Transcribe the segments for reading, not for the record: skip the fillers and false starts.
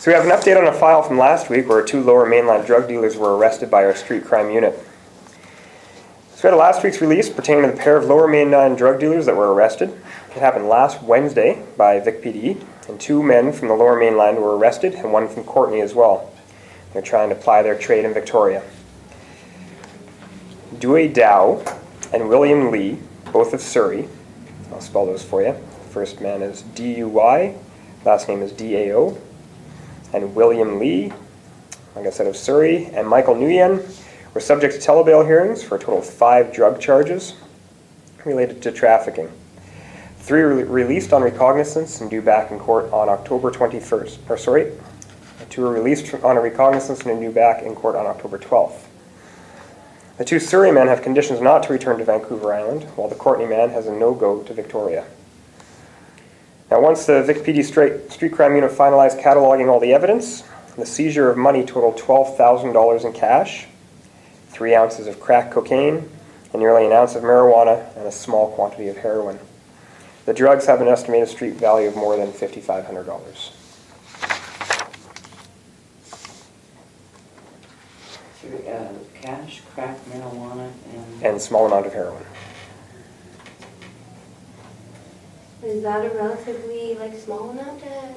So we have an update on a file from last week where 2 Lower Mainland drug dealers were arrested by our street crime unit. So we had a last week's release pertaining to the pair of Lower Mainland drug dealers that were arrested. It happened last Wednesday by VicPD, and 2 men from the Lower Mainland were arrested, and 1 from Courtenay as well. They're trying to ply their trade in Victoria. Dewey Dow and William Lee, both of Surrey. I'll spell those for you. First man is D-U-Y, last name is D-A-O. And William Lee, like I said, of Surrey, and Michael Nguyen were subject to telebail hearings for a total of 5 drug charges related to trafficking. 3 released on recognizance and due back in court on October 21st. 2 were released on a recognizance and due back in court on October 12th. The 2 Surrey men have conditions not to return to Vancouver Island, while the Courtenay man has a no-go to Victoria. Now, once the VicPD Street Crime Unit finalized cataloging all the evidence, the seizure of money totaled $12,000 in cash, 3 ounces of crack cocaine, and nearly an ounce of marijuana and a small quantity of heroin. The drugs have an estimated street value of more than $5,500. Cash, crack, marijuana, and a small amount of heroin. Is that a relatively small amount to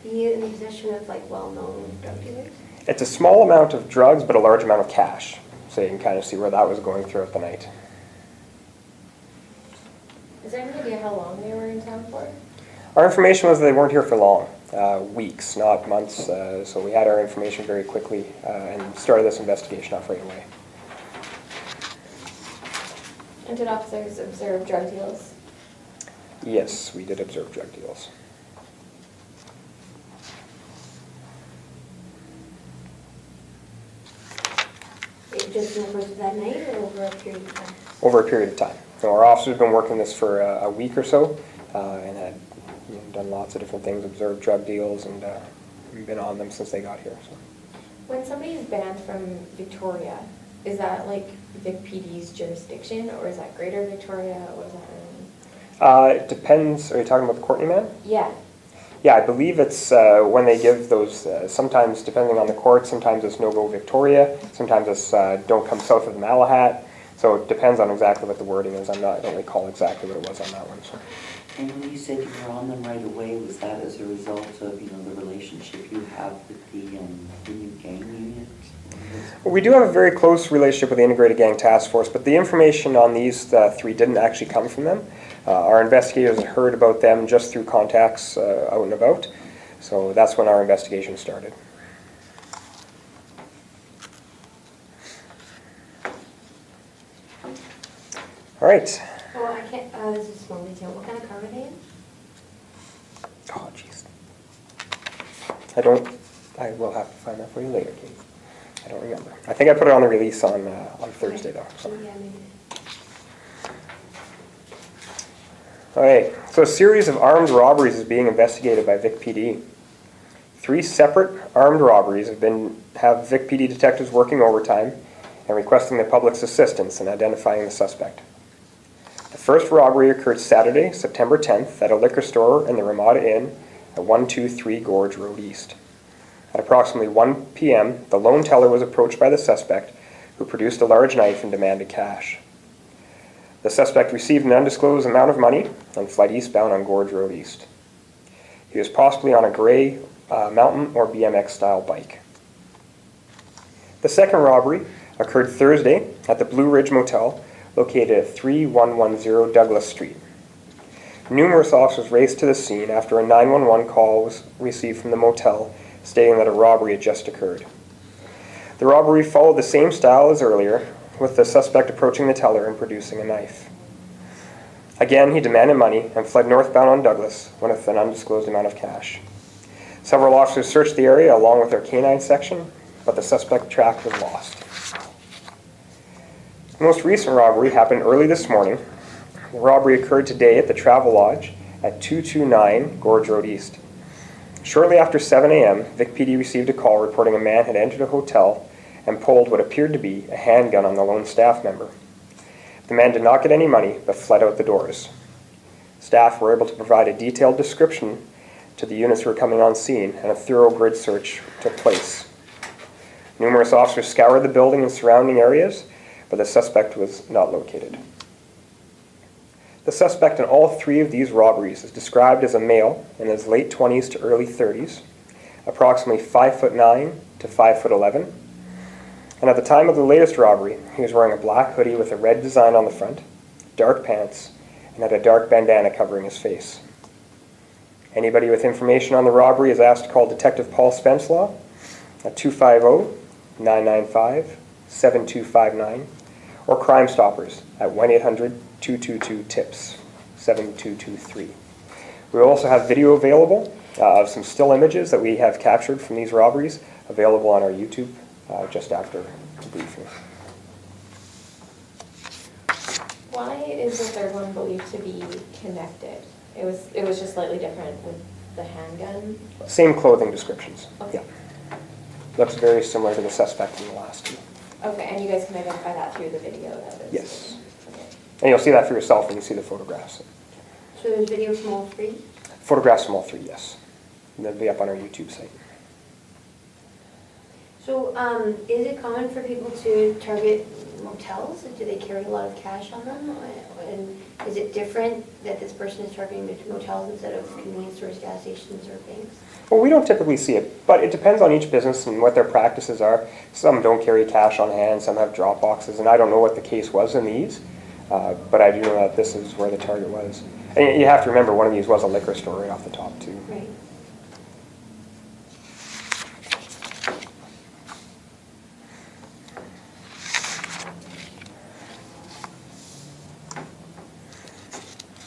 be in the possession of well-known drug dealers? It's a small amount of drugs, but a large amount of cash. So you can kind of see where that was going throughout the night. Is there any idea how long they were in town for? Our information was they weren't here for long, weeks, not months. So we had our information very quickly and started this investigation off right away. And did officers observe drug deals? Yes, we did observe drug deals. Just in the course of that night or over a period of time? Over a period of time. So our officers have been working this for a week or so and had done lots of different things, observed drug deals, and we've been on them since they got here. So. When somebody is banned from Victoria, is that VicPD's jurisdiction, or is that Greater Victoria? What does that mean? It depends. Are you talking about the Courtenay man? Yeah. Yeah, I believe it's when they give those, sometimes depending on the court, sometimes it's no-go Victoria, sometimes it's don't come south of the Malahat. So it depends on exactly what the wording is. I don't recall exactly what it was on that one. So. And when you said you were on them right away, was that as a result of the relationship you have with the new gang unit? We do have a very close relationship with the Integrated Gang Task Force, but the information on these 3 didn't actually come from them. Our investigators had heard about them just through contacts out and about, so that's when our investigation started. All right. Oh, I can't, this is a small detail. What kind of car were they in? Oh, jeez. I will have to find that for you later, Kate. I don't remember. I think I put it on the release on Thursday, though. So. Yeah, maybe. Okay, so a series of armed robberies is being investigated by VicPD. 3 separate armed robberies have VicPD detectives working overtime and requesting the public's assistance in identifying the suspect. The first robbery occurred Saturday, September 10th, at a liquor store in the Ramada Inn at 123 Gorge Road East. At approximately 1 p.m., the loan teller was approached by the suspect, who produced a large knife and demanded cash. The suspect received an undisclosed amount of money and fled eastbound on Gorge Road East. He was possibly on a gray mountain or BMX-style bike. The second robbery occurred Thursday at the Blue Ridge Motel, located at 3110 Douglas Street. Numerous officers raced to the scene after a 911 call was received from the motel stating that a robbery had just occurred. The robbery followed the same style as earlier, with the suspect approaching the teller and producing a knife. Again, he demanded money and fled northbound on Douglas with an undisclosed amount of cash. Several officers searched the area along with their canine section, but the suspect track was lost. The most recent robbery happened early this morning. The robbery occurred today at the Travel Lodge at 229 Gorge Road East. Shortly after 7 a.m., VicPD received a call reporting a man had entered a hotel and pulled what appeared to be a handgun on the lone staff member. The man did not get any money, but fled out the doors. Staff were able to provide a detailed description to the units who were coming on scene, and a thorough grid search took place. Numerous officers scoured the building and surrounding areas, but the suspect was not located. The suspect in all three of these robberies is described as a male in his late 20s to early 30s, approximately 5'9" to 5'11", and at the time of the latest robbery, he was wearing a black hoodie with a red design on the front, dark pants, and had a dark bandana covering his face. Anybody with information on the robbery is asked to call Detective Paul Spenslaw at 250-995-7259 or Crime Stoppers at 1-800-222-TIPS 7223. We will also have video available of some still images that we have captured from these robberies available on our YouTube just after the briefing. Why is the third one believed to be connected? It was just slightly different with the handgun? Same clothing descriptions. Okay. Yeah. Looks very similar to the suspect in the last two. Okay, and you guys can identify that through the video? That is, Yes. Okay. And you'll see that for yourself when you see the photographs. So there's video from all three? Photographs from all three, yes. And they'll be up on our YouTube site. So, is it common for people to target motels? Do they carry a lot of cash on them? And is it different that this person is targeting motels instead of convenience stores, gas stations, or banks? Well, we don't typically see it, but it depends on each business and what their practices are. Some don't carry cash on hand, some have drop boxes, and I don't know what the case was in these, but I do know that this is where the target was. And you have to remember, one of these was a liquor store right off the top, too. Right.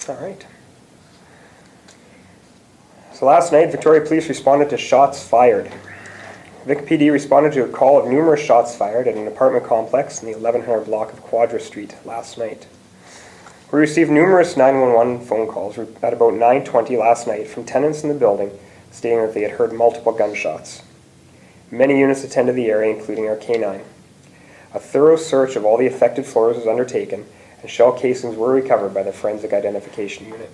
All right. So last night, Victoria Police responded to shots fired. VicPD responded to a call of numerous shots fired at an apartment complex in the 1100 block of Quadra Street last night. We received numerous 911 phone calls at about 9:20 last night from tenants in the building stating that they had heard multiple gunshots. Many units attended the area, including our K9. A thorough search of all the affected floors was undertaken, and shell casings were recovered by the Forensic Identification Unit.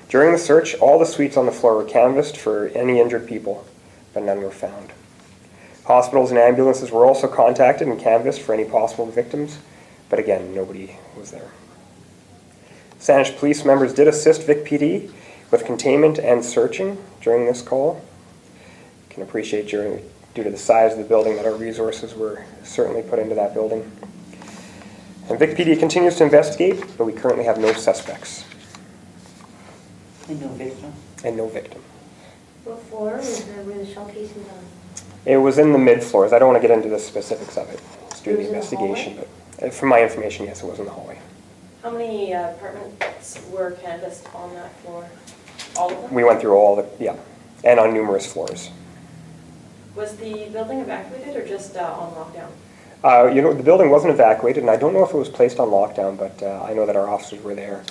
During the search, all the suites on the floor were canvassed for any injured people, but none were found. Hospitals and ambulances were also contacted and canvassed for any possible victims, but again, nobody was there. Saanich police members did assist VicPD with containment and searching during this call. You can appreciate due to the size of the building that our resources were certainly put into that building. And VicPD continues to investigate, but we currently have no suspects. And no victim? And no victim. What floor were the shell casings on? It was in the mid-floors. I don't want to get into the specifics of it. It's due to the It was in the investigation, but from my information, yes, it was in the hallway. How many apartments were canvassed on that floor? All of them? We went through all the, yeah, and on numerous floors. Was the building evacuated or just on lockdown? The building wasn't evacuated, and I don't know if it was placed on lockdown, but I know that our officers were there,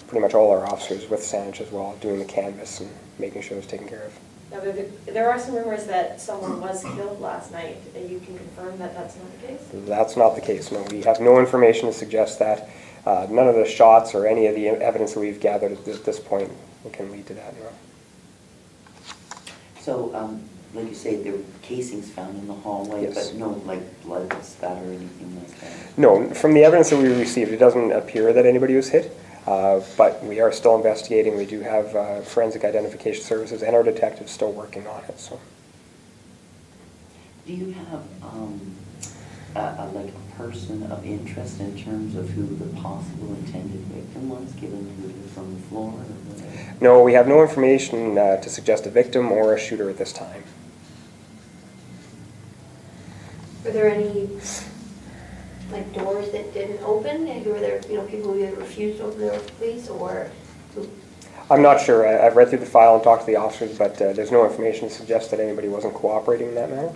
pretty much all our officers with Saanich as well, doing the canvass and making sure it was taken care of. Now, there are some rumors that someone was killed last night. You can confirm that that's not the case? That's not the case, no. We have no information to suggest that. None of the shots or any of the evidence that we've gathered at this point can lead to that, no. So, like you say, there were casings found in the hallway, Yes. but no, like, blood spatter or anything like that? No, from the evidence that we received, it doesn't appear that anybody was hit, but we are still investigating. We do have forensic identification services and our detectives still working on it. So, Do you have like a person of interest in terms of who the possible intended victim was, given who it was on the floor? Or whatever? no, we have no information to suggest a victim or a shooter at this time. Were there any, like, doors that didn't open? And were there, people who either refused to open their police or? I'm not sure. I've read through the file and talked to the officers, but there's no information to suggest that anybody wasn't cooperating in that manner.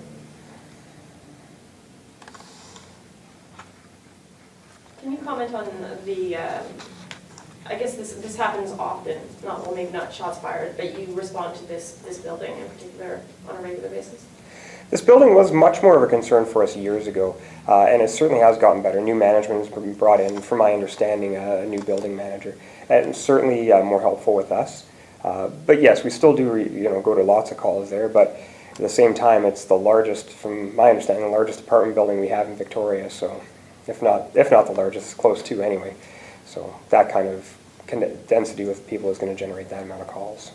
Can you comment on the, I guess this happens often, maybe not shots fired, but you respond to this building in particular on a regular basis? This building was much more of a concern for us years ago, and it certainly has gotten better. New management has been brought in, from my understanding, a new building manager, and certainly more helpful with us. But yes, we still do, go to lots of calls there, but at the same time, it's the largest, from my understanding, the largest apartment building we have in Victoria, so if not the largest, it's close to anyway. So that kind of density with people is going to generate that amount of calls.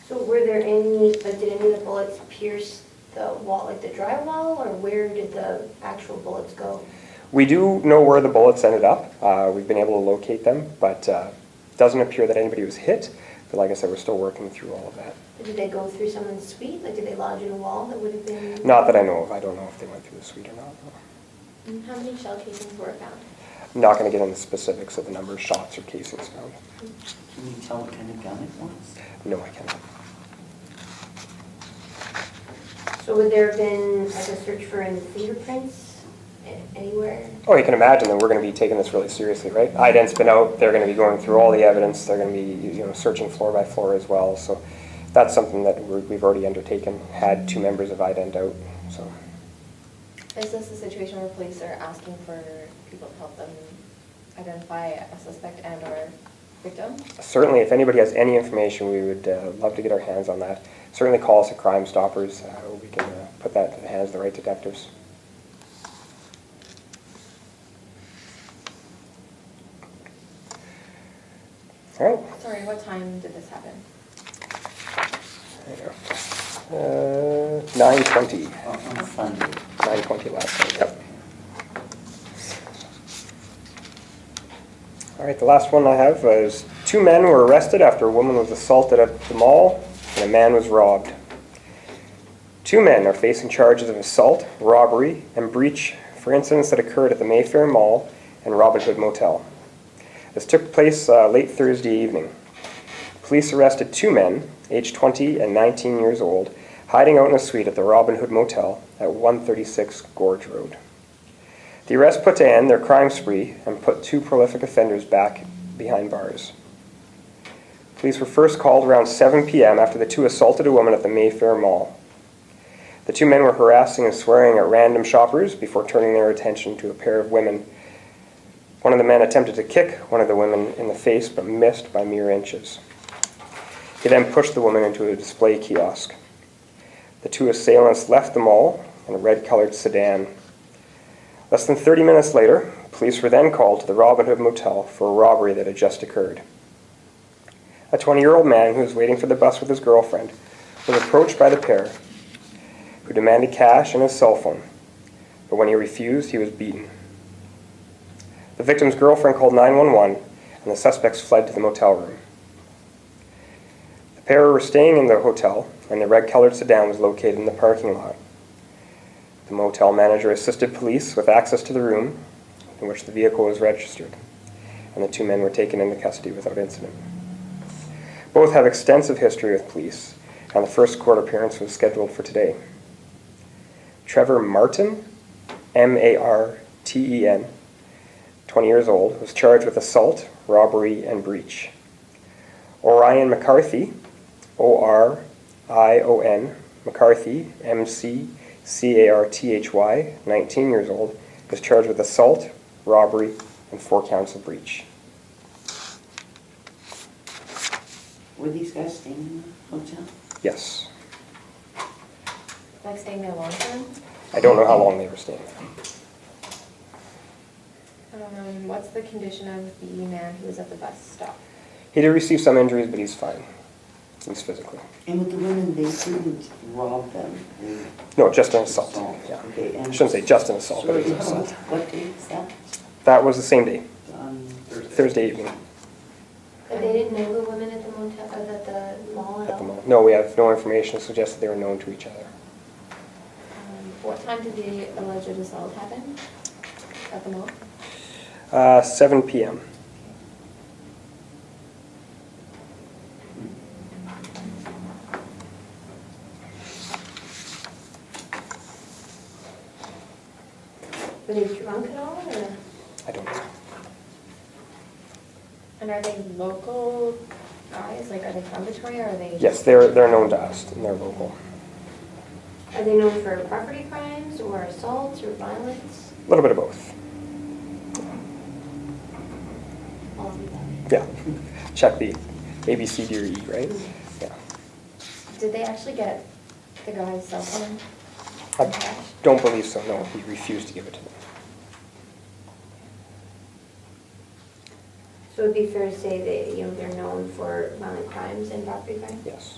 So were there any, did any of the bullets pierce the wall, like the drywall, or where did the actual bullets go? We do know where the bullets ended up. We've been able to locate them, but it doesn't appear that anybody was hit. But like I said, we're still working through all of that. Did they go through someone's suite? Like, did they lodge in a wall that would have been? Not that I know of. I don't know if they went through the suite or not. And how many shell casings were found? I'm not going to get into the specifics of the number of shots or casings found. Can you tell what kind of gun it was? No, I cannot. So would there have been like a search for any fingerprints anywhere? Oh, you can imagine that we're going to be taking this really seriously, right? IDENT's been out. They're going to be going through all the evidence. They're going to be, searching floor by floor as well. So that's something that we've already undertaken. Had 2 members of IDENT out. So. Is this a situation where police are asking for people to help them identify a suspect and or victim? Certainly, if anybody has any information, we would love to get our hands on that. Certainly call us at Crime Stoppers. We can put that in the hands of the right detectives. All right. Sorry, what time did this happen? There you go. 9:20. On Sunday. 9:20 last night, yep. All right, the last one I have is 2 men were arrested after a woman was assaulted at the mall and a man was robbed. 2 men are facing charges of assault, robbery, and breach for incidents that occurred at the Mayfair Mall and Robin Hood Motel. This took place late Thursday evening. Police arrested 2 men, aged 20 and 19 years old, hiding out in a suite at the Robin Hood Motel at 136 Gorge Road. The arrest put to end their crime spree and put 2 prolific offenders back behind bars. Police were first called around 7 p.m. after the 2 assaulted a woman at the Mayfair Mall. The 2 men were harassing and swearing at random shoppers before turning their attention to a pair of women. One of the men attempted to kick one of the women in the face but missed by mere inches. He then pushed the woman into a display kiosk. The 2 assailants left the mall in a red-colored sedan. Less than 30 minutes later, police were then called to the Robin Hood Motel for a robbery that had just occurred. A 20-year-old man who was waiting for the bus with his girlfriend was approached by the pair, who demanded cash and his cell phone, but when he refused, he was beaten. The victim's girlfriend called 911, and the suspects fled to the motel room. The pair were staying in the hotel, and the red-colored sedan was located in the parking lot. The motel manager assisted police with access to the room in which the vehicle was registered, and the 2 men were taken into custody without incident. Both have extensive history with police, and the first court appearance was scheduled for today. Trevor Martin, M-A-R-T-E-N, 20 years old, was charged with assault, robbery, and breach. Orion McCarthy, O-R-I-O-N, McCarthy, M-C-C-A-R-T-H-Y, 19 years old, was charged with assault, robbery, and 4 counts of breach. Were these guys staying in the hotel? Yes. Like staying there long term? I don't know how long they were staying there. What's the condition of the man who was at the bus stop? He did receive some injuries, but he's fine. He's physically. And with the women, they didn't rob them? They No, just an assault. Yeah. Okay, I and shouldn't say just an assault, but it was an sorry, assault. what day is that? That was the same day, On Thursday evening, But they didn't know the women at the motel, at the mall at at the all? mall. No, we have no information to suggest that they were known to each other. What time did the alleged assault happen at the mall? 7 p.m. Were they drunk at all, or? I don't know. And are they local guys? Like, are they from Victoria, or are they? Yes, they're known to us, and they're local. Are they known for property crimes, or assaults, or violence? A little bit of both. All of the above. Yeah, check the A, B, C, D, or E, right? Yeah. Did they actually get the guy's cell phone? I and cash? don't believe so, no, he refused to give it to them. So it'd be fair to say that, they're known for violent crimes and property crime? Yes.